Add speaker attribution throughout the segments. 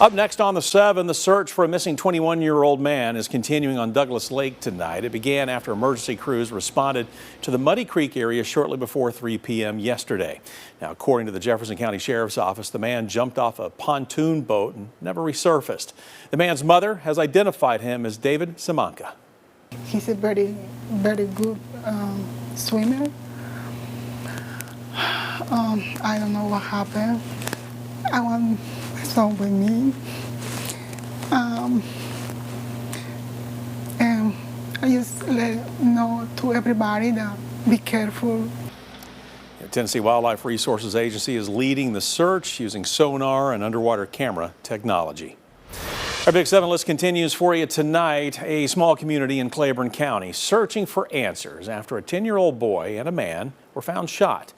Speaker 1: Up next on the 7, the search for a missing 21-year-old man is continuing on Douglas Lake tonight. It began after emergency crews responded to the Muddy Creek area shortly before 3 p.m. yesterday. Now, according to the Jefferson County Sheriff's Office, the man jumped off a pontoon boat and never resurfaced. The man's mother has identified him as David Simanka.
Speaker 2: He's a very, very good swimmer. I don't know what happened. I want my son with me. And I just let know to everybody that be careful.
Speaker 1: The Tennessee Wildlife Resources Agency is leading the search using sonar and underwater camera technology. Our Big 7 list continues for you tonight. A small community in Claiborne County searching for answers after a 10-year-old boy and a man were found shot.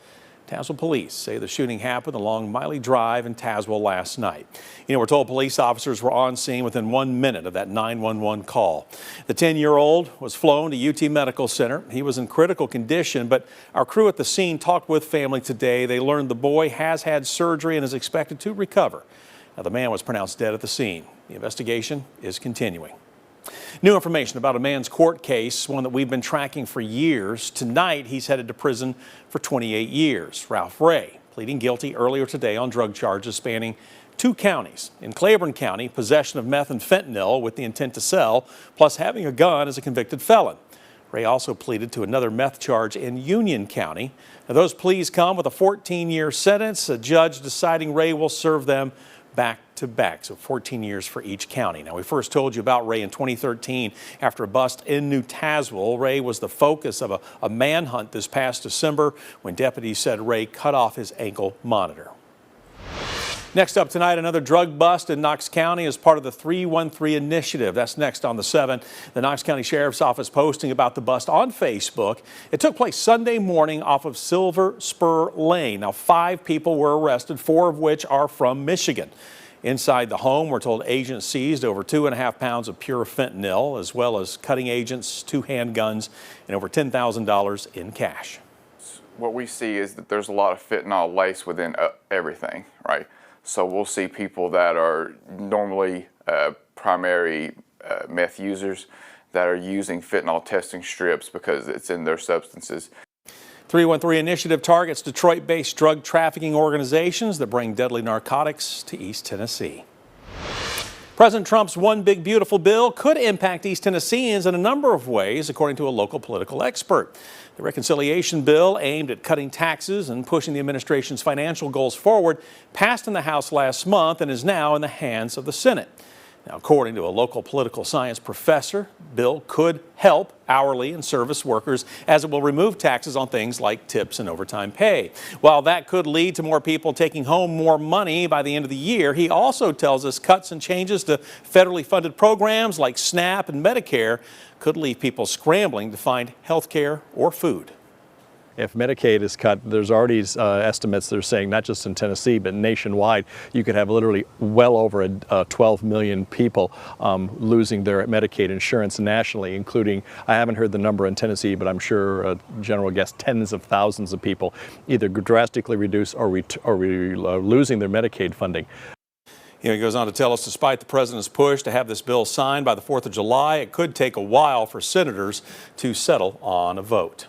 Speaker 1: Tazewell police say the shooting happened along Miley Drive in Tazewell last night. We're told police officers were on scene within 1 minute of that 911 call. The 10-year-old was flown to UT Medical Center. He was in critical condition, but our crew at the scene talked with family today. They learned the boy has had surgery and is expected to recover. Now, the man was pronounced dead at the scene. The investigation is continuing. New information about a man's court case, one that we've been tracking for years. Tonight, he's headed to prison for 28 years. Ralph Ray pleading guilty earlier today on drug charges spanning 2 counties. In Claiborne County, possession of meth and fentanyl with the intent to sell, plus having a gun as a convicted felon. Ray also pleaded to another meth charge in Union County. Now, those pleas come with a 14-year sentence, a judge deciding Ray will serve them back to back, so 14 years for each county. Now, we first told you about Ray in 2013 after a bust in New Tazewell. Ray was the focus of a manhunt this past December when deputies said Ray cut off his ankle monitor. Next up tonight, another drug bust in Knox County as part of the 313 initiative. That's next on the 7. The Knox County Sheriff's Office posting about the bust on Facebook. It took place Sunday morning off of Silver Spur Lane. Now, 5 people were arrested, 4 of which are from Michigan. Inside the home, we're told agents seized over 2.5 pounds of pure fentanyl, as well as cutting agents, 2 handguns, and over $10,000 in cash.
Speaker 3: What we see is that there's a lot of fentanyl laced within everything, right? So we'll see people that are normally primary meth users that are using fentanyl testing strips because it's in their substances.
Speaker 1: 313 initiative targets Detroit-based drug trafficking organizations that bring deadly narcotics to East Tennessee. President Trump's One Big Beautiful Bill could impact East Tennesseans in a number of ways, according to a local political expert. The reconciliation bill, aimed at cutting taxes and pushing the administration's financial goals forward, passed in the House last month and is now in the hands of the Senate. Now, according to a local political science professor, the bill could help hourly and service workers as it will remove taxes on things like tips and overtime pay. While that could lead to more people taking home more money by the end of the year, he also tells us cuts and changes to federally funded programs like SNAP and Medicare could leave people scrambling to find health care or food.
Speaker 4: If Medicaid is cut, there's already estimates that are saying not just in Tennessee but nationwide, you could have literally well over 12 million people losing their Medicaid insurance nationally, including, I haven't heard the number in Tennessee, but I'm sure general guess tens of thousands of people either drastically reduce or losing their Medicaid funding.
Speaker 1: He goes on to tell us, despite the president's push to have this bill signed by the 4th of July, it could take a while for senators to settle on a vote.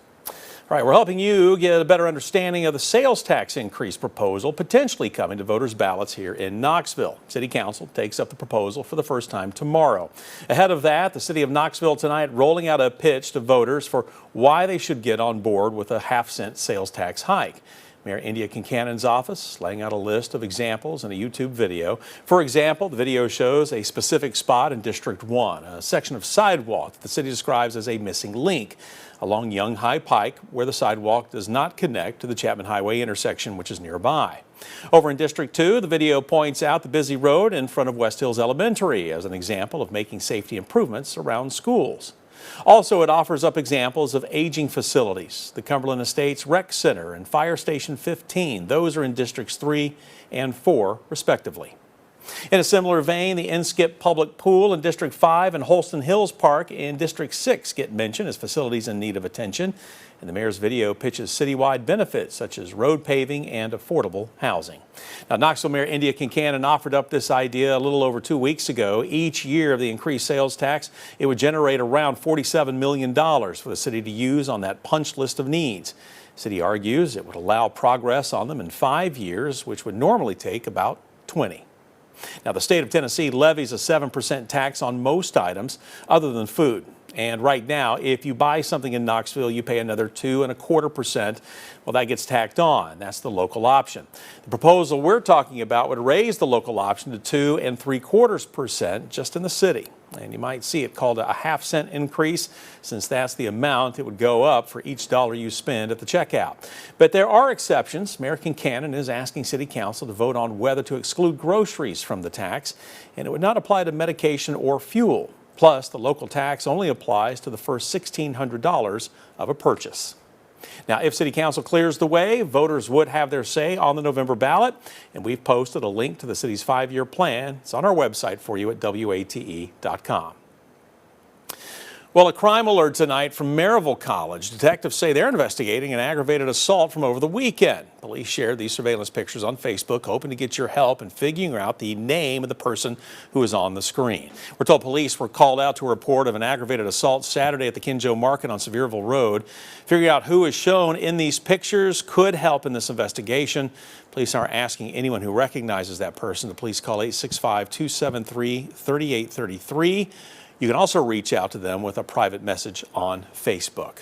Speaker 1: All right, we're helping you get a better understanding of the sales tax increase proposal potentially coming to voters' ballots here in Knoxville. City Council takes up the proposal for the first time tomorrow. Ahead of that, the city of Knoxville tonight rolling out a pitch to voters for why they should get on board with a half-cent sales tax hike. Mayor India Kincannon's office laying out a list of examples in a YouTube video. For example, the video shows a specific spot in District 1, a section of sidewalk that the city describes as a missing link along Young High Pike, where the sidewalk does not connect to the Chapman Highway intersection, which is nearby. Over in District 2, the video points out the busy road in front of West Hills Elementary as an example of making safety improvements around schools. Also, it offers up examples of aging facilities, the Cumberland Estates Rec Center and Fire Station 15. Those are in Districts 3 and 4, respectively. In a similar vein, the Inskip Public Pool in District 5 and Holston Hills Park in District 6 get mentioned as facilities in need of attention. And the mayor's video pitches citywide benefits such as road paving and affordable housing. Now, Knoxville Mayor India Kincannon offered up this idea a little over 2 weeks ago. Each year of the increased sales tax, it would generate around $47 million for the city to use on that punch list of needs. The city argues it would allow progress on them in 5 years, which would normally take about 20. Now, the state of Tennessee levies a 7% tax on most items other than food. And right now, if you buy something in Knoxville, you pay another 2.25%. Well, that gets tacked on. That's the local option. The proposal we're talking about would raise the local option to 2.75% just in the city. And you might see it called a half-cent increase, since that's the amount it would go up for each dollar you spend at the checkout. But there are exceptions. Mayor Kincannon is asking City Council to vote on whether to exclude groceries from the tax, and it would not apply to medication or fuel. Plus, the local tax only applies to the first $1,600 of a purchase. Now, if City Council clears the way, voters would have their say on the November ballot, and we've posted a link to the city's 5-year plan. It's on our website for you at WATE.com. Well, a crime alert tonight from Maryville College. Detectives say they're investigating an aggravated assault from over the weekend. Police shared these surveillance pictures on Facebook, hoping to get your help in figuring out the name of the person who is on the screen. We're told police were called out to a report of an aggravated assault Saturday at the Kinjo Market on Sevierville Road. Figuring out who is shown in these pictures could help in this investigation. Police are asking anyone who recognizes that person to please call 865-273-3833. You can also reach out to them with a private message on Facebook.